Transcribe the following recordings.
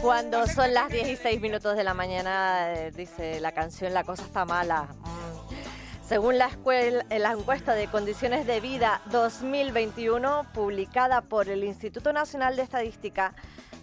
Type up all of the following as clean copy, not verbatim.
Cuando son las 16 minutos de la mañana, dice la canción La cosa está mala. Según la encuesta de condiciones de vida 2021, publicada por el Instituto Nacional de Estadística,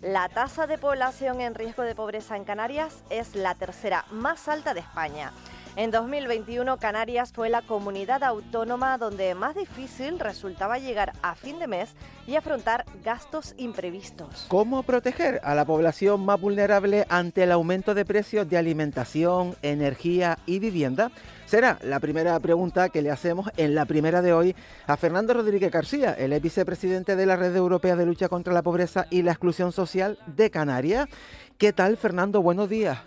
la tasa de población en riesgo de pobreza en Canarias es la tercera más alta de España. En 2021, Canarias fue la comunidad autónoma donde más difícil resultaba llegar a fin de mes y afrontar gastos imprevistos. ¿Cómo proteger a la población más vulnerable ante el aumento de precios de alimentación, energía y vivienda? Será la primera pregunta que le hacemos en la primera de hoy a Fernando Rodríguez García, el vicepresidente de la Red Europea de Lucha contra la Pobreza y la Exclusión Social de Canarias. ¿Qué tal, Fernando? Buenos días.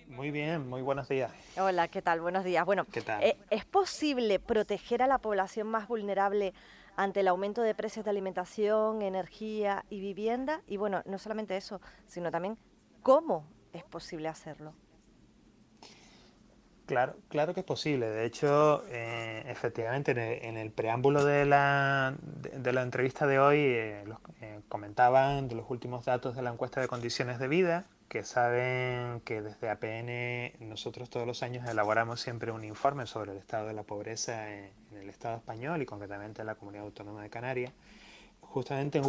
Muy bien, muy buenos días. Hola, ¿qué tal? Buenos días. Bueno, ¿Qué tal? ¿Es posible proteger a la población más vulnerable ante el aumento de precios de alimentación, energía y vivienda? Y bueno, no solamente eso, sino también cómo es posible hacerlo. Claro que es posible. De hecho, efectivamente, en el preámbulo de la entrevista de hoy comentaban de los últimos datos de la encuesta de condiciones de vida, que saben que desde APN nosotros todos los años elaboramos siempre un informe sobre el estado de la pobreza en el Estado español y concretamente en la Comunidad Autónoma de Canarias. Justamente en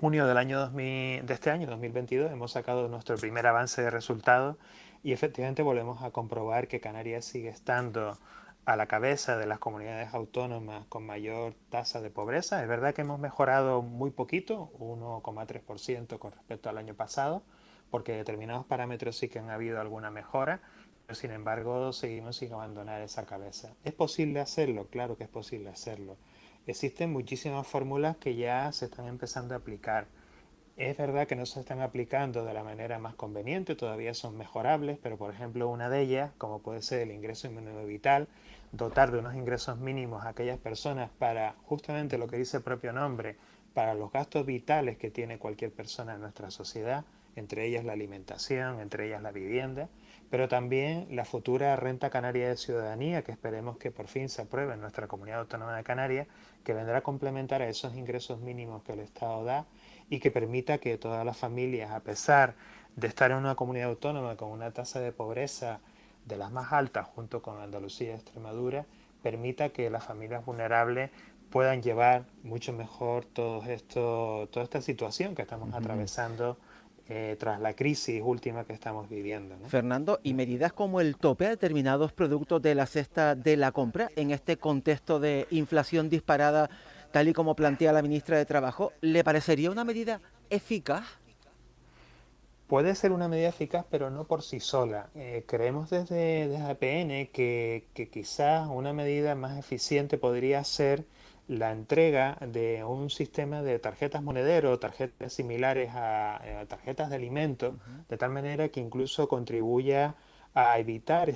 junio de este año, 2022, hemos sacado nuestro primer avance de resultados y efectivamente volvemos a comprobar que Canarias sigue estando a la cabeza de las comunidades autónomas con mayor tasa de pobreza. Es verdad que hemos mejorado muy poquito, 1,3% con respecto al año pasado, porque determinados parámetros sí que han habido alguna mejora, pero sin embargo seguimos sin abandonar esa cabeza. ¿Es posible hacerlo? Claro que es posible hacerlo. Existen muchísimas fórmulas que ya se están empezando a aplicar. Es verdad que no se están aplicando de la manera más conveniente, todavía son mejorables, pero por ejemplo una de ellas, como puede ser el ingreso mínimo vital, dotar de unos ingresos mínimos a aquellas personas para justamente lo que dice el propio nombre, para los gastos vitales que tiene cualquier persona en nuestra sociedad, entre ellas la alimentación, entre ellas la vivienda, pero también la futura renta canaria de ciudadanía, que esperemos que por fin se apruebe en nuestra comunidad autónoma de Canarias, que vendrá a complementar a esos ingresos mínimos que el Estado da y que permita que todas las familias, a pesar de estar en una comunidad autónoma con una tasa de pobreza de las más altas junto con Andalucía y Extremadura, permita que las familias vulnerables puedan llevar mucho mejor toda esta situación que estamos atravesando tras la crisis última que estamos viviendo, ¿no? Fernando, ¿y medidas como el tope a determinados productos de la cesta de la compra en este contexto de inflación disparada, tal y como plantea la ministra de Trabajo, le parecería una medida eficaz? Puede ser una medida eficaz, pero no por sí sola. Creemos desde APN que quizás una medida más eficiente podría ser la entrega de un sistema de tarjetas monedero, tarjetas similares a tarjetas de alimentos, de tal manera que incluso contribuya a evitar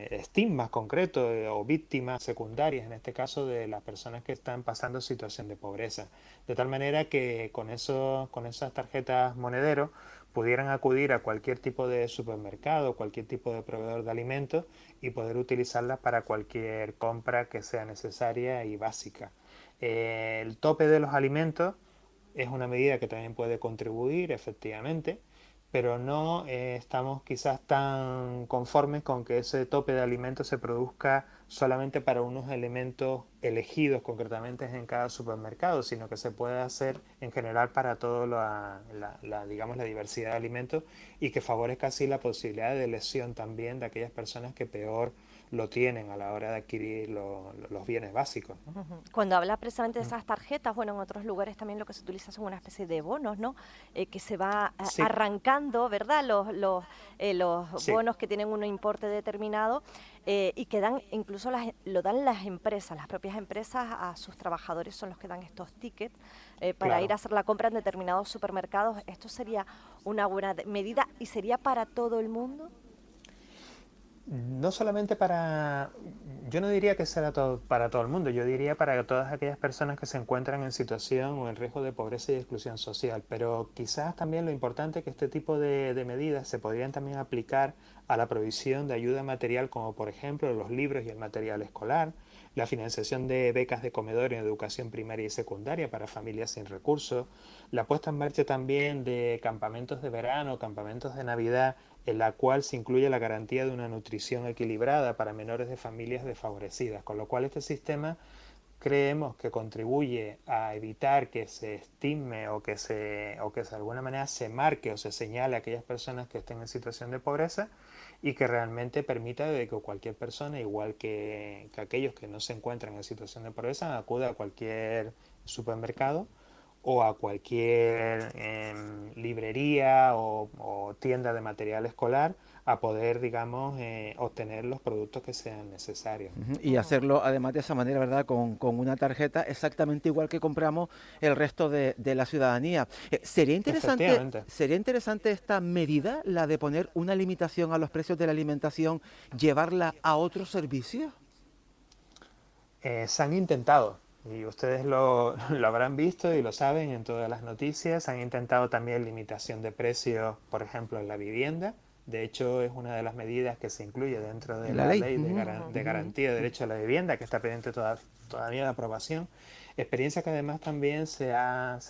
estigmas concretos o víctimas secundarias, en este caso de las personas que están pasando situación de pobreza. De tal manera que con esas tarjetas monedero pudieran acudir a cualquier tipo de supermercado, cualquier tipo de proveedor de alimentos y poder utilizarlas para cualquier compra que sea necesaria y básica. El tope de los alimentos es una medida que también puede contribuir, efectivamente, pero no estamos quizás tan conformes con que ese tope de alimentos se produzca solamente para unos elementos elegidos concretamente en cada supermercado, sino que se puede hacer en general para toda digamos, la diversidad de alimentos y que favorezca así la posibilidad de elección también de aquellas personas que peor lo tienen a la hora de adquirir los bienes básicos, ¿no? Cuando habla precisamente de esas tarjetas, bueno, en otros lugares también lo que se utiliza son una especie de bonos, ¿no? Que se va Sí, arrancando, ¿verdad? Los sí. bonos que tienen un importe determinado y que dan, incluso lo dan las empresas, las propias empresas a sus trabajadores son los que dan estos tickets para ir a Claro. hacer la compra en determinados supermercados. ¿Esto sería una buena medida y sería para todo el mundo? No solamente yo no diría que será para todo el mundo, yo diría para todas aquellas personas que se encuentran en situación o en riesgo de pobreza y exclusión social, pero quizás también lo importante es que este tipo de medidas se podrían también aplicar a la provisión de ayuda material como por ejemplo los libros y el material escolar, la financiación de becas de comedor en educación primaria y secundaria para familias sin recursos, la puesta en marcha también de campamentos de verano, campamentos de Navidad, en la cual se incluye la garantía de una nutrición equilibrada para menores de familias desfavorecidas, con lo cual este sistema creemos que contribuye a evitar que se estime o que de alguna manera se marque o se señale a aquellas personas que estén en situación de pobreza y que realmente permita de que cualquier persona, igual que aquellos que no se encuentran en situación de pobreza, acuda a cualquier supermercado o a cualquier librería o tienda de material escolar a poder, digamos, obtener los productos que sean necesarios. Y hacerlo además de esa manera, ¿verdad? Con una tarjeta exactamente igual que compramos el resto de la ciudadanía. ¿Sería interesante esta medida, la de poner una limitación a los precios de la alimentación, llevarla a otros servicios? Se han intentado, y ustedes lo habrán visto y lo saben en todas las noticias, han intentado también limitación de precios, por ejemplo, en la vivienda. De hecho, es una de las medidas que se incluye dentro de la ley de garantía de derecho a la vivienda, que está pendiente todavía de aprobación. Experiencias que además también se han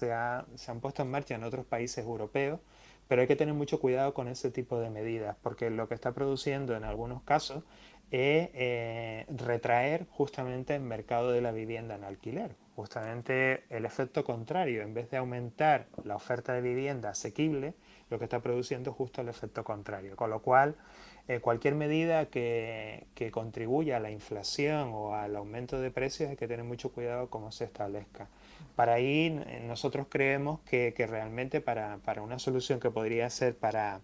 puesto en marcha en otros países europeos, pero hay que tener mucho cuidado con ese tipo de medidas, porque lo que está produciendo en algunos casos es retraer justamente el mercado de la vivienda en alquiler. Justamente el efecto contrario, en vez de aumentar la oferta de vivienda asequible, lo que está produciendo es justo el efecto contrario. Con lo cual, cualquier medida que contribuya a la inflación o al aumento de precios hay que tener mucho cuidado cómo se establezca. Para ahí nosotros creemos que realmente para una solución que podría ser para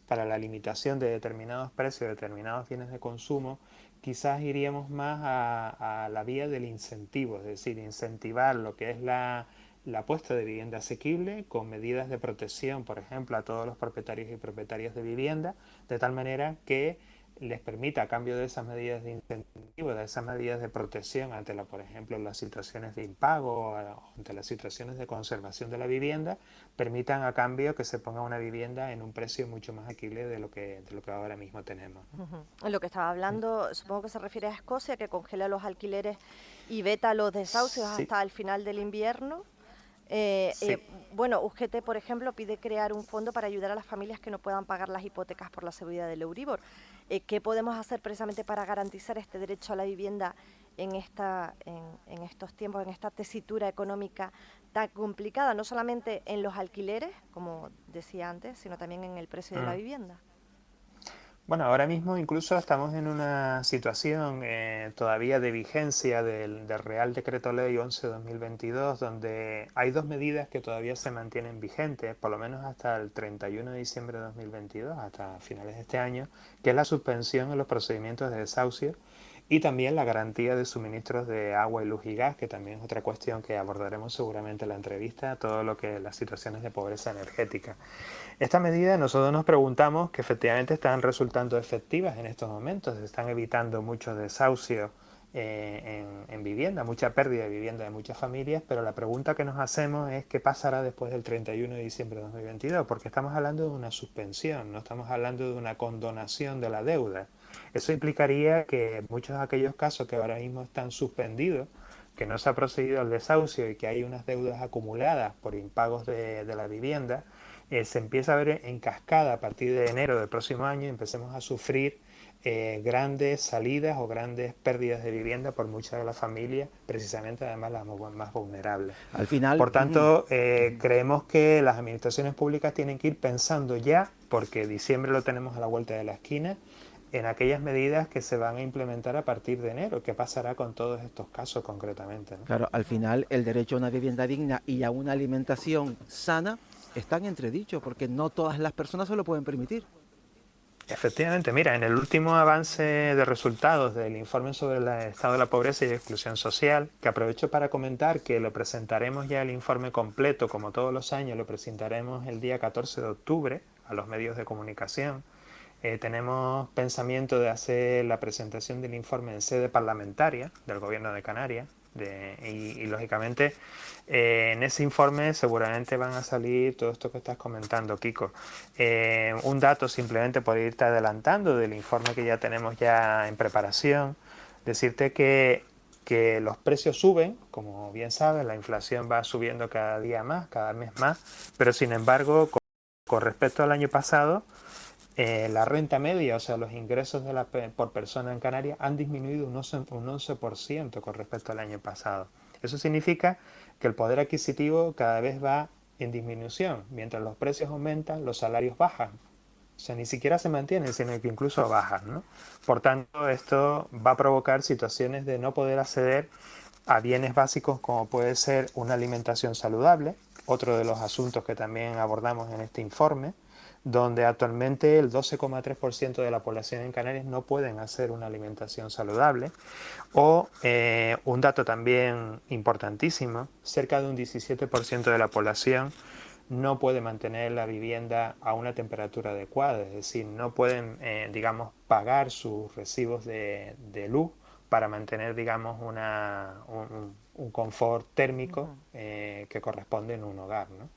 la limitación de determinados precios, de determinados bienes de consumo, quizás iríamos más a la vía del incentivo, es decir, incentivar lo que es la puesta de vivienda asequible con medidas de protección, por ejemplo, a todos los propietarios y propietarias de vivienda, de tal manera que les permita, a cambio de esas medidas de incentivo, de esas medidas de protección ante, por ejemplo, las situaciones de impago, ante las situaciones de conservación de la vivienda, permitan a cambio que se ponga una vivienda en un precio mucho más asequible de lo que ahora mismo tenemos. Lo que estaba hablando, supongo que se refiere a Escocia, que congela los alquileres y veta los desahucios hasta el final del invierno. Bueno, UGT, por ejemplo, pide crear un fondo para ayudar a las familias que no puedan pagar las hipotecas por la subida del Euribor. ¿Qué podemos hacer precisamente para garantizar este derecho a la vivienda en estos tiempos, en esta tesitura económica tan complicada, no solamente en los alquileres, como decía antes, sino también en el precio de la vivienda? Bueno, ahora mismo incluso estamos en una situación todavía de vigencia del Real Decreto Ley 11/2022, donde hay dos medidas que todavía se mantienen vigentes, por lo menos hasta el 31 de diciembre de 2022, hasta finales de este año, que es la suspensión en los procedimientos de desahucio y también la garantía de suministros de agua y luz y gas, que también es otra cuestión que abordaremos seguramente en la entrevista, todo lo que las situaciones de pobreza energética. Esta medida nosotros nos preguntamos que efectivamente están resultando efectivas en estos momentos, se están evitando muchos desahucios en vivienda, mucha pérdida de vivienda de muchas familias, pero la pregunta que nos hacemos es qué pasará después del 31 de diciembre de 2022, porque estamos hablando de una suspensión, no estamos hablando de una condonación de la deuda. Eso implicaría que muchos de aquellos casos que ahora mismo están suspendidos, que no se ha procedido al desahucio y que hay unas deudas acumuladas por impagos de la vivienda, se empieza a ver en cascada a partir de enero del próximo año y empecemos a sufrir grandes salidas o grandes pérdidas de vivienda por muchas de las familias, precisamente además las más vulnerables. Al final, por tanto, creemos que las administraciones públicas tienen que ir pensando ya, porque diciembre lo tenemos a la vuelta de la esquina, en aquellas medidas que se van a implementar a partir de enero. ¿Qué pasará con todos estos casos concretamente, ¿no? Claro, al final el derecho a una vivienda digna y a una alimentación sana están entredichos, porque no todas las personas se lo pueden permitir. Efectivamente, mira, en el último avance de resultados del informe sobre el estado de la pobreza y exclusión social, que aprovecho para comentar que lo presentaremos ya el informe completo, como todos los años, lo presentaremos el día 14 de octubre a los medios de comunicación. Tenemos pensamiento de hacer la presentación del informe en sede parlamentaria del Gobierno de Canarias y lógicamente en ese informe seguramente van a salir todo esto que estás comentando, Kiko. Un dato simplemente por irte adelantando del informe que ya tenemos ya en preparación, decirte que que los precios suben, como bien sabes, la inflación va subiendo cada día más, cada mes más, pero sin embargo, con respecto al año pasado, la renta media, o sea, los ingresos por persona en Canarias han disminuido un 11% con respecto al año pasado. Eso significa que el poder adquisitivo cada vez va en disminución. Mientras los precios aumentan, los salarios bajan. O sea, ni siquiera se mantienen, sino que incluso bajan, ¿no? Por tanto, esto va a provocar situaciones de no poder acceder a bienes básicos como puede ser una alimentación saludable, otro de los asuntos que también abordamos en este informe, donde actualmente el 12,3% de la población en Canarias no pueden hacer una alimentación saludable, o un dato también importantísimo, cerca de un 17% de la población no puede mantener la vivienda a una temperatura adecuada, es decir, no pueden, digamos, pagar sus recibos de luz para mantener, digamos, un confort térmico que corresponde en un hogar, ¿no?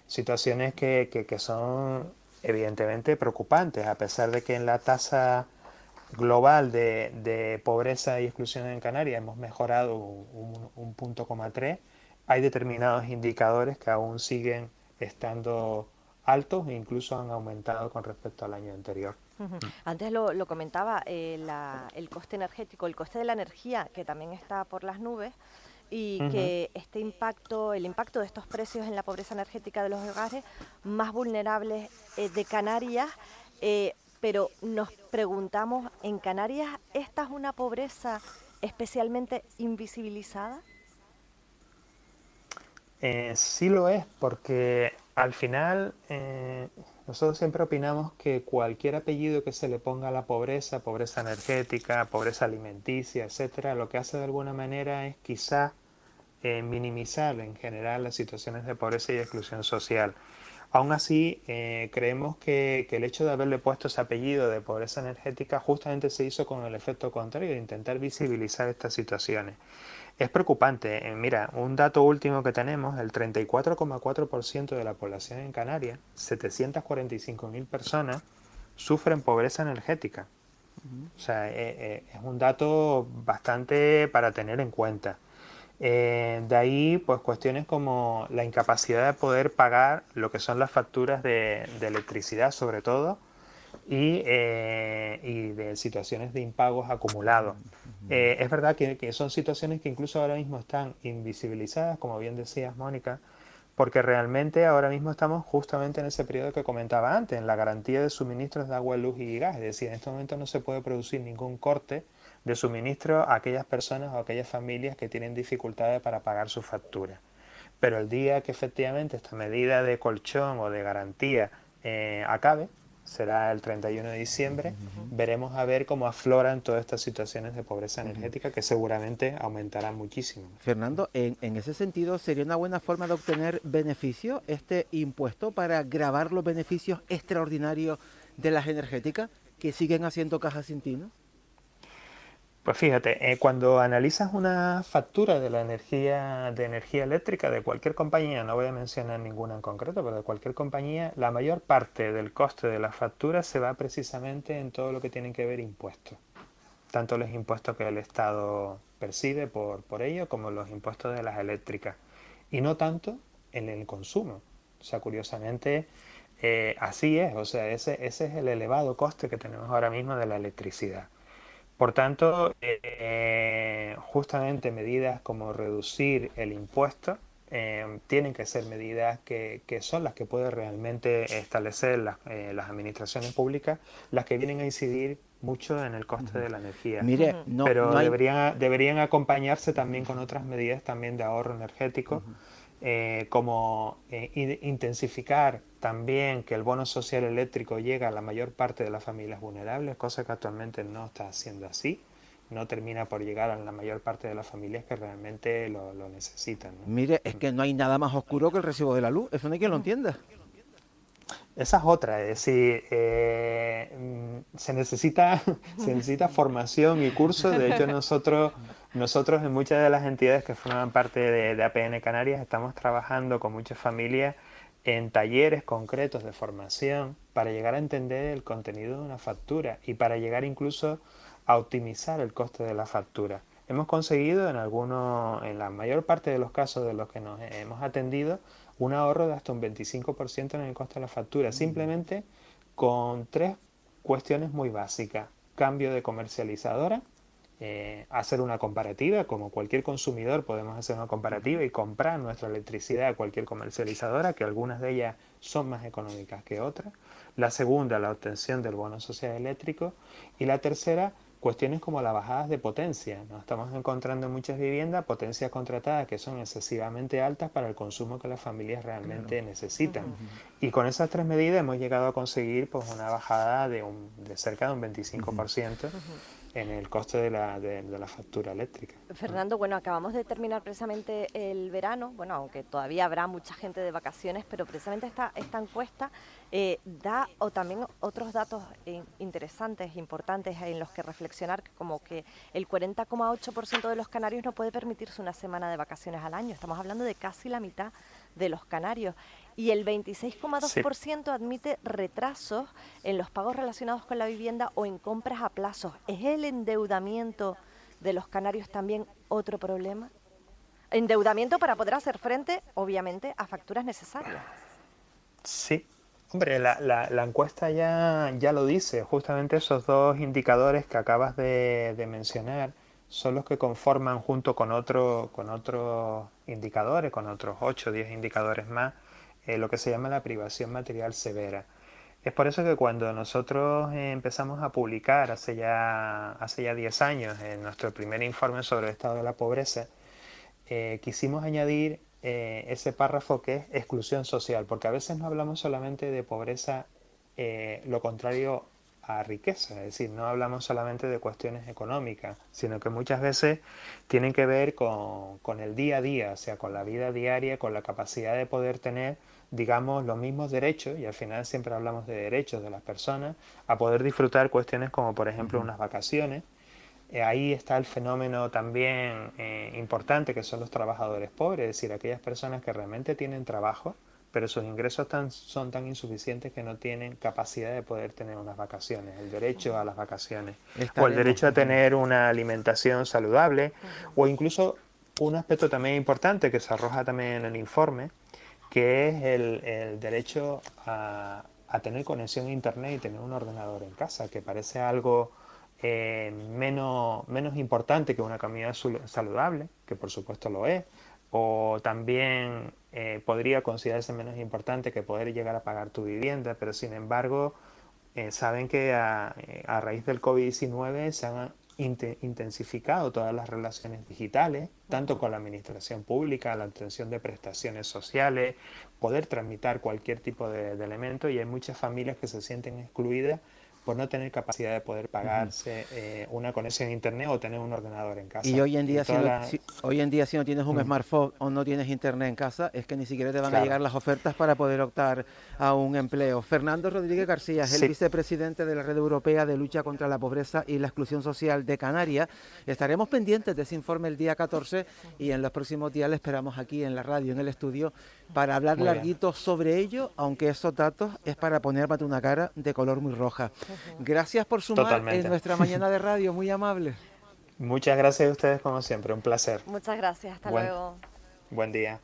Situaciones que son evidentemente preocupantes, a pesar de que en la tasa global de pobreza y exclusión en Canarias hemos mejorado un punto coma 3, hay determinados indicadores que aún siguen estando altos e incluso han aumentado con respecto al año anterior. Antes lo comentaba, el coste energético, el coste de la energía, que también está por las nubes, y que el impacto de estos precios en la pobreza energética de los hogares más vulnerables de Canarias, pero nos preguntamos, ¿en Canarias esta es una pobreza especialmente invisibilizada? Sí lo es, porque al final nosotros siempre opinamos que cualquier apellido que se le ponga a la pobreza, pobreza energética, pobreza alimenticia, etcétera, lo que hace de alguna manera es quizá minimizar en general las situaciones de pobreza y exclusión social. Aún así, creemos que el hecho de haberle puesto ese apellido de pobreza energética justamente se hizo con el efecto contrario, de intentar visibilizar estas situaciones. Es preocupante. Mira, un dato último que tenemos, el 34,4% de la población en Canarias, 745.000 personas, sufren pobreza energética. O sea, es un dato bastante para tener en cuenta. De ahí, pues cuestiones como la incapacidad de poder pagar lo que son las facturas de electricidad, sobre todo, y de situaciones de impagos acumulados. Es verdad que son situaciones que incluso ahora mismo están invisibilizadas, como bien decías, Mónica, porque realmente ahora mismo estamos justamente en ese periodo que comentaba antes, en la garantía de suministros de agua, luz y gas. Es decir, en este momento no se puede producir ningún corte de suministro a aquellas personas o a aquellas familias que tienen dificultades para pagar sus facturas. Pero el día que efectivamente esta medida de colchón o de garantía acabe, será el 31 de diciembre, veremos a ver cómo afloran todas estas situaciones de pobreza energética que seguramente aumentarán muchísimo. Fernando, en ese sentido, ¿sería una buena forma de obtener beneficios este impuesto para gravar los beneficios extraordinarios de las energéticas que siguen haciendo caja sin tino? Pues fíjate, cuando analizas una factura de energía eléctrica de cualquier compañía, no voy a mencionar ninguna en concreto, pero de cualquier compañía, la mayor parte del coste de la factura se va precisamente en todo lo que tienen que ver impuestos. Tanto los impuestos que el Estado percibe por ello, como los impuestos de las eléctricas. Y no tanto en el consumo. O sea, curiosamente, así es. O sea, ese es el elevado coste que tenemos ahora mismo de la electricidad. Por tanto, justamente medidas como reducir el impuesto tienen que ser medidas que son las que pueden realmente establecer las administraciones públicas, las que vienen a incidir mucho en el coste de la energía. Mire, Pero no hay... deberían acompañarse también con otras medidas también de ahorro energético, como intensificar también que el bono social eléctrico llegue a la mayor parte de las familias vulnerables, cosa que actualmente no está haciendo así, no termina por llegar a la mayor parte de las familias que realmente lo necesitan, ¿no? Mire, es que no hay nada más oscuro que el recibo de la luz, eso no hay quien lo entienda. Esa es otra, es decir, se necesita formación y cursos. De hecho, nosotros en muchas de las entidades que forman parte de APN Canarias estamos trabajando con muchas familias en talleres concretos de formación para llegar a entender el contenido de una factura y para llegar incluso a optimizar el coste de la factura. hemos conseguido en la mayor parte de los casos de los que nos hemos atendido, un ahorro de hasta un 25% en el coste de la factura, simplemente con 3 cuestiones muy básicas: cambio de comercializadora, hacer una comparativa, como cualquier consumidor podemos hacer una comparativa y comprar nuestra electricidad a cualquier comercializadora, que algunas de ellas son más económicas que otras. La segunda, la obtención del bono social eléctrico. Y la tercera, cuestiones como las bajadas de potencia. Nos estamos encontrando en muchas viviendas potencias contratadas que son excesivamente altas para el consumo que las familias realmente necesitan. Y con esas 3 medidas hemos llegado a conseguir pues una bajada de cerca de un 25% en el coste de la factura eléctrica. Fernando, bueno, acabamos de terminar precisamente el verano, bueno, aunque todavía habrá mucha gente de vacaciones, pero precisamente esta encuesta da también otros datos interesantes, importantes, en los que reflexionar, como que el 40,8% de los canarios no puede permitirse una semana de vacaciones al año. Estamos hablando de casi la mitad de los canarios. Y el 26,2% admite retrasos en los pagos relacionados con la vivienda o en compras a plazos. ¿Es el endeudamiento de los canarios también otro problema? Endeudamiento para poder hacer frente, obviamente, a facturas necesarias. Sí, hombre, la encuesta ya lo dice. Justamente esos 2 indicadores que acabas de mencionar son los que conforman, junto con otros indicadores, con otros 8 o 10 indicadores más, lo que se llama la privación material severa. Es por eso que cuando nosotros empezamos a publicar hace ya 10 años en nuestro primer informe sobre el estado de la pobreza, quisimos añadir ese párrafo que es exclusión social, porque a veces no hablamos solamente de pobreza, lo contrario a riqueza, es decir, no hablamos solamente de cuestiones económicas, sino que muchas veces tienen que ver con el día a día, o sea, con la vida diaria, con la capacidad de poder tener, digamos, los mismos derechos, y al final siempre hablamos de derechos de las personas, a poder disfrutar cuestiones como, por ejemplo, unas vacaciones. Ahí está el fenómeno también importante, que son los trabajadores pobres, es decir, aquellas personas que realmente tienen trabajo, pero sus ingresos son tan insuficientes que no tienen capacidad de poder tener unas vacaciones, el derecho a las vacaciones, o el derecho a tener una alimentación saludable, o incluso un aspecto también importante que se arroja también en el informe, que es el derecho a tener conexión a internet y tener un ordenador en casa, que parece algo menos importante que una comida saludable, que por supuesto lo es, o también podría considerarse menos importante que poder llegar a pagar tu vivienda, pero sin embargo saben que a raíz del COVID-19 se han intensificado todas las relaciones digitales, tanto con la administración pública, la obtención de prestaciones sociales, poder tramitar cualquier tipo de elemento, y hay muchas familias que se sienten excluidas por no tener capacidad de poder pagarse una conexión a internet o tener un ordenador en casa. Y hoy en día, si no tienes un smartphone o no tienes internet en casa, es que ni siquiera te van a llegar las ofertas para poder optar a un empleo. Fernando Rodríguez García es el vicepresidente de la Red Europea de Lucha contra la Pobreza y la Exclusión Social de Canarias. Estaremos pendientes de ese informe el día 14 y en los próximos días le esperamos aquí en la radio, en el estudio, para hablar larguito sobre ello, aunque esos datos es para ponerte una cara de color muy roja. Gracias por sumar en nuestra mañana de radio, muy amable. Muchas gracias a ustedes como siempre, un placer. Muchas gracias, hasta luego. Buen día.